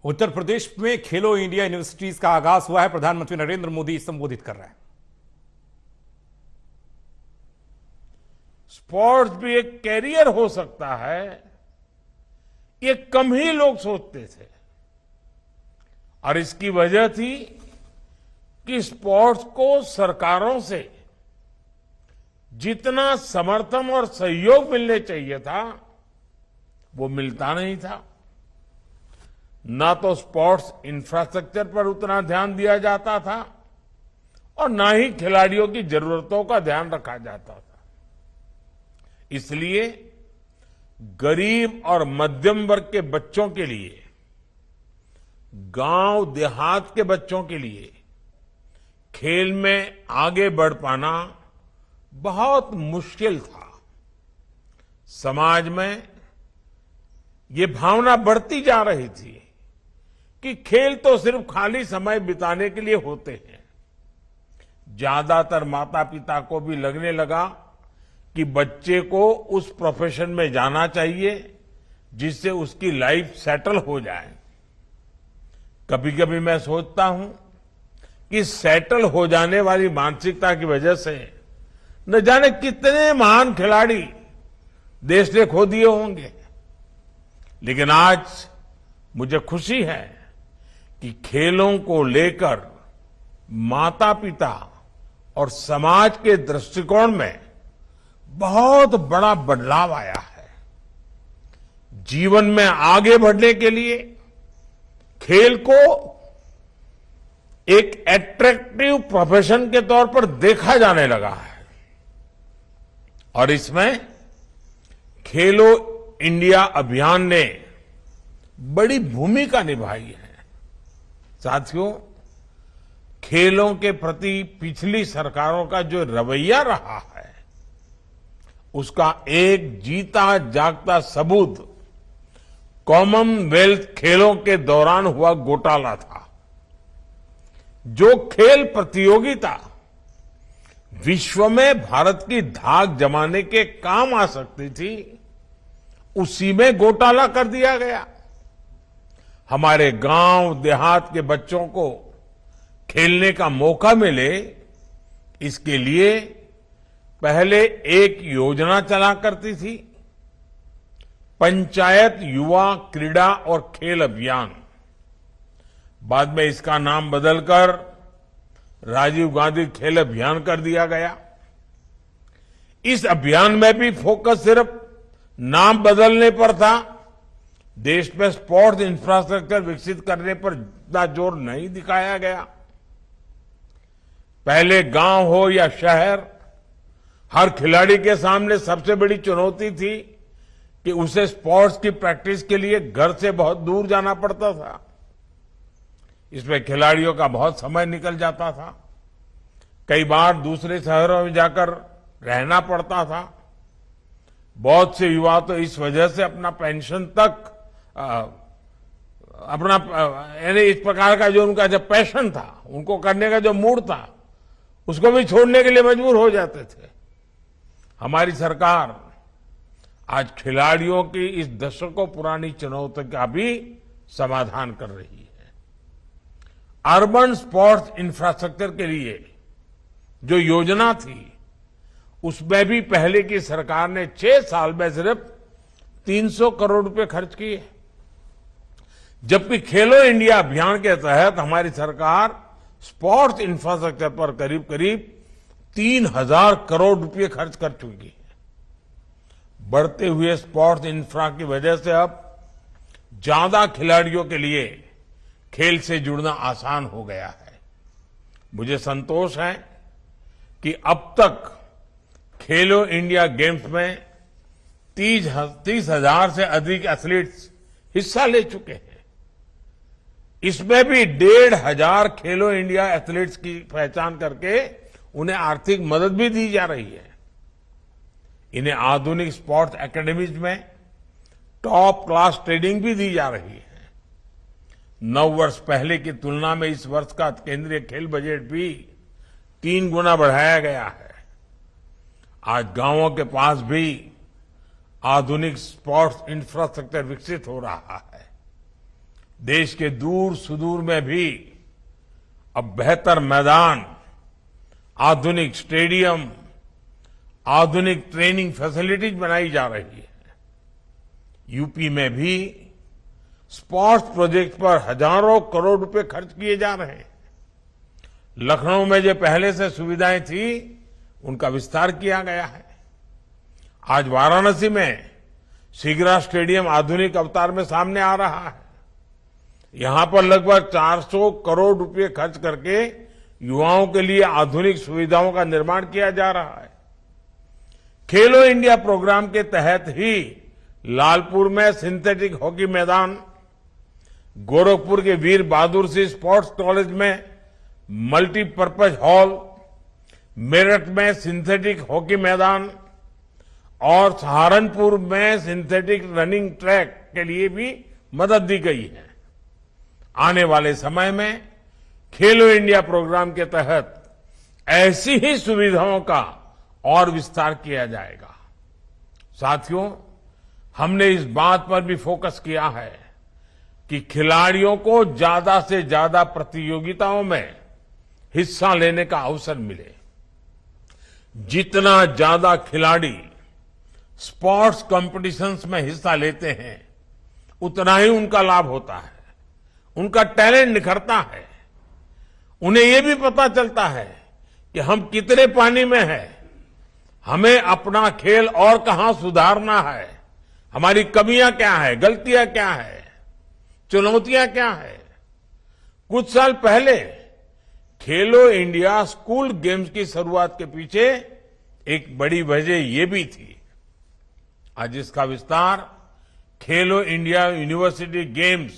उत्तर प्रदेश में खेलो India universities का आगाज हुआ है। प्रधानमंत्री नरेंद्र मोदी संबोधित कर रहे हैं। स्पोर्ट्स भी एक कैरियर हो सकता है, ये कम ही लोग सोचते थे। और इसकी वजह थी कि स्पोर्ट्स को सरकारों से जितना समर्थन और सहयोग मिलने चाहिए था, वो मिलता नहीं था। ना तो स्पोर्ट्स इंफ्रास्ट्रक्चर पर उतना ध्यान दिया जाता था और ना ही खिलाड़ियों की जरूरतों का ध्यान रखा जाता था। इसलिए गरीब और मध्यम वर्ग के बच्चों के लिए, गांव देहात के बच्चों के लिए खेल में आगे बढ़ पाना बहुत मुश्किल था। समाज में ये भावना बढ़ती जा रही थी कि खेल तो सिर्फ खाली समय बिताने के लिए होते हैं। ज्यादातर माता पिता को भी लगने लगा कि बच्चे को उस प्रोफेशन में जाना चाहिए जिससे उसकी लाइफ सेटल हो जाए। कभी कभी मैं सोचता हूं कि सेटल हो जाने वाली मानसिकता की वजह से न जाने कितने महान खिलाड़ी देश ने खो दिए होंगे। लेकिन आज मुझे खुशी है कि खेलों को लेकर माता पिता और समाज के दृष्टिकोण में बहुत बड़ा बदलाव आया है। जीवन में आगे बढ़ने के लिए खेल को एक एट्रैक्टिव प्रोफेशन के तौर पर देखा जाने लगा है और इसमें खेलो इंडिया अभियान ने बड़ी भूमिका निभाई है। साथियों, खेलों के प्रति पिछली सरकारों का जो रवैया रहा है, उसका एक जीता जागता सबूत कॉमनवेल्थ खेलों के दौरान हुआ घोटाला था। जो खेल प्रतियोगिता विश्व में भारत की धाक जमाने के काम आ सकती थी, उसी में घोटाला कर दिया गया। हमारे गांव देहात के बच्चों को खेलने का मौका मिले, इसके लिए पहले एक योजना चला करती थी, पंचायत युवा क्रीड़ा और खेल अभियान। बाद में इसका नाम बदलकर राजीव गांधी खेल अभियान कर दिया गया। इस अभियान में भी फोकस सिर्फ नाम बदलने पर था। देश में स्पोर्ट्स इंफ्रास्ट्रक्चर विकसित करने पर इतना जोर नहीं दिखाया गया। पहले गांव हो या शहर, हर खिलाड़ी के सामने सबसे बड़ी चुनौती थी कि उसे स्पोर्ट्स की प्रैक्टिस के लिए घर से बहुत दूर जाना पड़ता था। इसमें खिलाड़ियों का बहुत समय निकल जाता था। कई बार दूसरे शहरों में जाकर रहना पड़ता था। बहुत से युवा तो इस वजह से अपना पेंशन तक अपना यानी इस प्रकार का जो उनका जो पैशन था, उनको करने का जो मूड था, उसको भी छोड़ने के लिए मजबूर हो जाते थे। हमारी सरकार आज खिलाड़ियों की इस दशकों पुरानी चुनौती का भी समाधान कर रही है। अर्बन स्पोर्ट्स इंफ्रास्ट्रक्चर के लिए जो योजना थी, उसमें भी पहले की सरकार ने 6 साल में सिर्फ 300 करोड़ रुपए खर्च किए, जबकि खेलो इंडिया अभियान के तहत हमारी सरकार स्पोर्ट्स इंफ्रास्ट्रक्चर पर करीब करीब 3000 करोड़ रुपए खर्च कर चुकी है। बढ़ते हुए स्पोर्ट्स इंफ्रा की वजह से अब ज्यादा खिलाड़ियों के लिए खेल से जुड़ना आसान हो गया है। मुझे संतोष है कि अब तक खेलो इंडिया गेम्स में 30,000 से अधिक एथलीट्स हिस्सा ले चुके हैं। इसमें भी 1,500 खेलो इंडिया एथलीट्स की पहचान करके उन्हें आर्थिक मदद भी दी जा रही है। इन्हें आधुनिक स्पोर्ट्स एकेडमीज में टॉप क्लास ट्रेनिंग भी दी जा रही है। 9 वर्ष पहले की तुलना में इस वर्ष का केंद्रीय खेल बजट भी 3 गुना बढ़ाया गया है। आज गांवों के पास भी आधुनिक स्पोर्ट्स इंफ्रास्ट्रक्चर विकसित हो रहा है। देश के दूर सुदूर में भी अब बेहतर मैदान, आधुनिक स्टेडियम, आधुनिक ट्रेनिंग फैसिलिटीज बनाई जा रही है। यूपी में भी स्पोर्ट्स प्रोजेक्ट पर हजारों करोड़ रुपए खर्च किए जा रहे हैं। लखनऊ में जो पहले से सुविधाएं थी, उनका विस्तार किया गया है। आज वाराणसी में शिग्रा स्टेडियम आधुनिक अवतार में सामने आ रहा है। यहां पर लगभग 400 करोड़ रुपए खर्च करके युवाओं के लिए आधुनिक सुविधाओं का निर्माण किया जा रहा है। खेलो इंडिया प्रोग्राम के तहत ही लालपुर में सिंथेटिक हॉकी मैदान, गोरखपुर के वीर बहादुर सिंह स्पोर्ट्स कॉलेज में मल्टीपर्पज हॉल, मेरठ में सिंथेटिक हॉकी मैदान और सहारनपुर में सिंथेटिक रनिंग ट्रैक के लिए भी मदद दी गई है। आने वाले समय में खेलो इंडिया प्रोग्राम के तहत ऐसी ही सुविधाओं का और विस्तार किया जाएगा। साथियों, हमने इस बात पर भी फोकस किया है कि खिलाड़ियों को ज्यादा से ज्यादा प्रतियोगिताओं में हिस्सा लेने का अवसर मिले। जितना ज्यादा खिलाड़ी स्पोर्ट्स कॉम्पिटिशन्स में हिस्सा लेते हैं, उतना ही उनका लाभ होता है, उनका टैलेंट निखरता है। उन्हें यह भी पता चलता है कि हम कितने पानी में हैं, हमें अपना खेल और कहां सुधारना है, हमारी कमियां क्या है, गलतियां क्या है, चुनौतियां क्या है। कुछ साल पहले खेलो इंडिया स्कूल गेम्स की शुरुआत के पीछे एक बड़ी वजह यह भी थी। आज इसका विस्तार खेलो इंडिया यूनिवर्सिटी गेम्स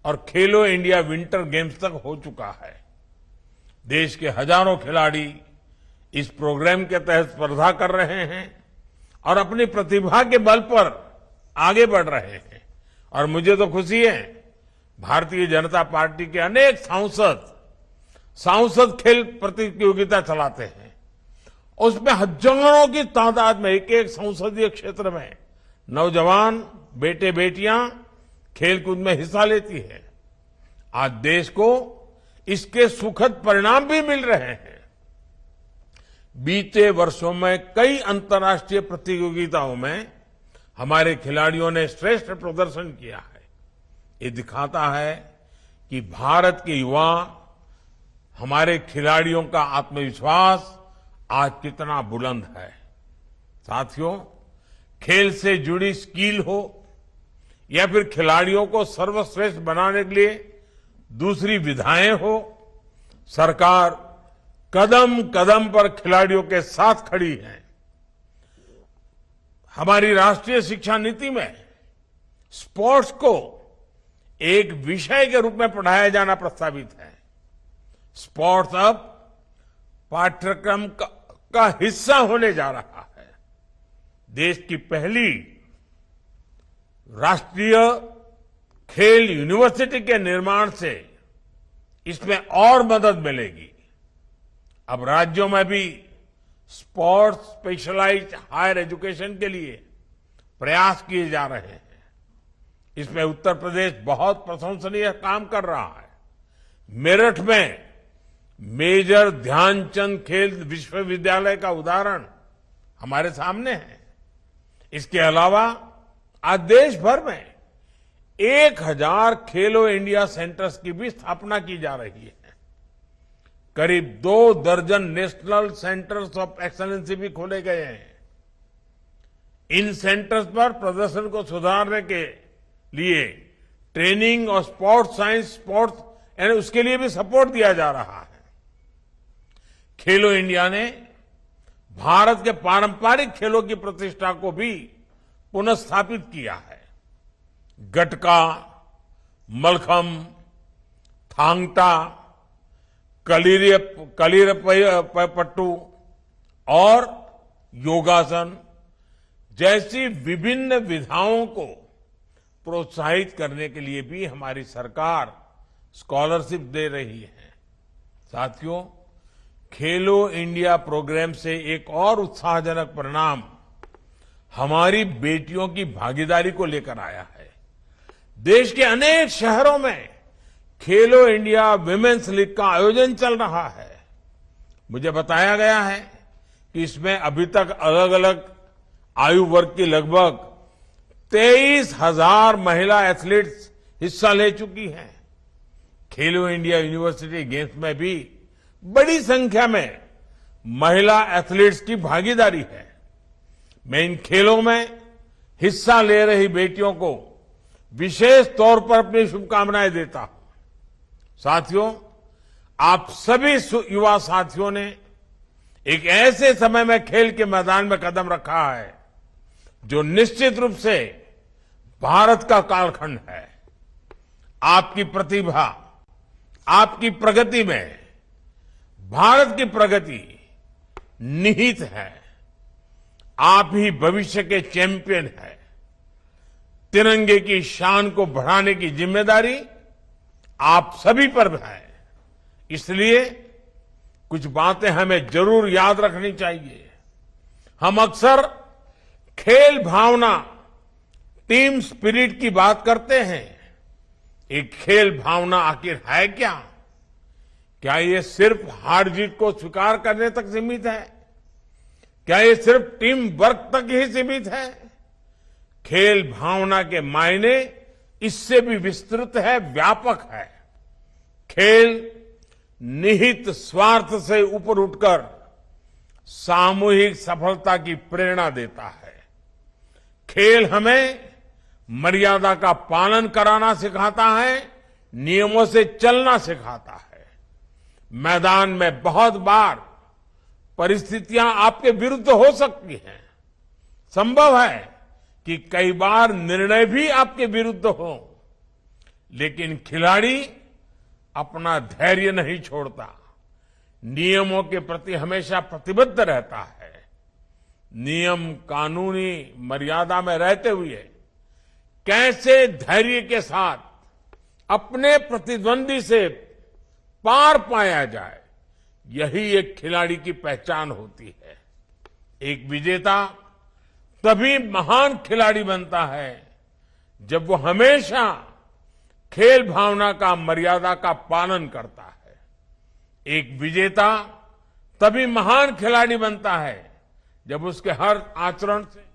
और खेलो इंडिया विंटर गेम्स तक हो चुका है। देश के हजारों खिलाड़ी इस प्रोग्राम के तहत स्पर्धा कर रहे हैं और अपनी प्रतिभा के बल पर आगे बढ़ रहे हैं। और मुझे तो खुशी है, भारतीय जनता पार्टी के अनेक सांसद खेल प्रतियोगिता चलाते हैं। उसमें हजारों की तादाद में एक एक संसदीय क्षेत्र में नौजवान बेटे बेटियां खेलकूद में हिस्सा लेती है। आज देश को इसके सुखद परिणाम भी मिल रहे हैं। बीते वर्षों में कई अंतर्राष्ट्रीय प्रतियोगिताओं में हमारे खिलाड़ियों ने श्रेष्ठ प्रदर्शन किया है। ये दिखाता है कि भारत के युवा, हमारे खिलाड़ियों का आत्मविश्वास आज कितना बुलंद है। साथियों, खेल से जुड़ी स्किल हो या फिर खिलाड़ियों को सर्वश्रेष्ठ बनाने के लिए दूसरी विधाएं हो, सरकार कदम कदम पर खिलाड़ियों के साथ खड़ी है। हमारी राष्ट्रीय शिक्षा नीति में स्पोर्ट्स को एक विषय के रूप में पढ़ाया जाना प्रस्तावित है। स्पोर्ट्स अब पाठ्यक्रम का हिस्सा होने जा रहा है। देश की पहली राष्ट्रीय खेल यूनिवर्सिटी के निर्माण से इसमें और मदद मिलेगी। अब राज्यों में भी स्पोर्ट्स स्पेशलाइज्ड हायर एजुकेशन के लिए प्रयास किए जा रहे हैं। इसमें उत्तर प्रदेश बहुत प्रशंसनीय काम कर रहा है। मेरठ में मेजर ध्यानचंद खेल विश्वविद्यालय का उदाहरण हमारे सामने है। इसके अलावा आज देश भर में 1000 खेलो इंडिया सेंटर्स की भी स्थापना की जा रही है। करीब 2 दर्जन नेशनल सेंटर्स ऑफ एक्सलेंसी भी खोले गए हैं। इन सेंटर्स पर प्रदर्शन को सुधारने के लिए ट्रेनिंग और स्पोर्ट्स साइंस, स्पोर्ट्स यानी उसके लिए भी सपोर्ट दिया जा रहा है। खेलो इंडिया ने भारत के पारंपरिक खेलों की प्रतिष्ठा को भी पुनर्स्थापित किया है। गटका, मलखम, थांग टा, कलीरपट्टू और योगासन जैसी विभिन्न विधाओं को प्रोत्साहित करने के लिए भी हमारी सरकार स्कॉलरशिप दे रही है। साथियों, खेलो इंडिया प्रोग्राम से एक और उत्साहजनक परिणाम हमारी बेटियों की भागीदारी को लेकर आया है। देश के अनेक शहरों में खेलो इंडिया विमेंस लीग का आयोजन चल रहा है। मुझे बताया गया है कि इसमें अभी तक अलग अलग आयु वर्ग की लगभग 23,000 महिला एथलीट्स हिस्सा ले चुकी हैं। खेलो इंडिया यूनिवर्सिटी गेम्स में भी बड़ी संख्या में महिला एथलीट्स की भागीदारी है। मैं इन खेलों में हिस्सा ले रही बेटियों को विशेष तौर पर अपनी शुभकामनाएं देता हूं। साथियों, आप सभी युवा साथियों ने एक ऐसे समय में खेल के मैदान में कदम रखा है जो निश्चित रूप से भारत का कालखंड है। आपकी प्रतिभा, आपकी प्रगति में भारत की प्रगति निहित है। आप ही भविष्य के चैंपियन हैं। तिरंगे की शान को बढ़ाने की जिम्मेदारी आप सभी पर है। इसलिए कुछ बातें हमें जरूर याद रखनी चाहिए। हम अक्सर खेल भावना, टीम स्पिरिट की बात करते हैं। एक खेल भावना आखिर है क्या? क्या ये सिर्फ हार जीत को स्वीकार करने तक सीमित है? क्या ये सिर्फ टीम वर्क तक ही सीमित है? खेल भावना के मायने इससे भी विस्तृत है, व्यापक है। खेल निहित स्वार्थ से ऊपर उठकर सामूहिक सफलता की प्रेरणा देता है। खेल हमें मर्यादा का पालन कराना सिखाता है, नियमों से चलना सिखाता है। मैदान में बहुत बार परिस्थितियां आपके विरुद्ध हो सकती हैं। संभव है कि कई बार निर्णय भी आपके विरुद्ध हो, लेकिन खिलाड़ी अपना धैर्य नहीं छोड़ता, नियमों के प्रति हमेशा प्रतिबद्ध रहता है। नियम, कानूनी मर्यादा में रहते हुए कैसे धैर्य के साथ अपने प्रतिद्वंदी से पार पाया जाए, यही एक खिलाड़ी की पहचान होती है। एक विजेता तभी महान खिलाड़ी बनता है जब वो हमेशा खेल भावना का, मर्यादा का पालन करता है। एक विजेता तभी महान खिलाड़ी बनता है जब उसके हर आचरण से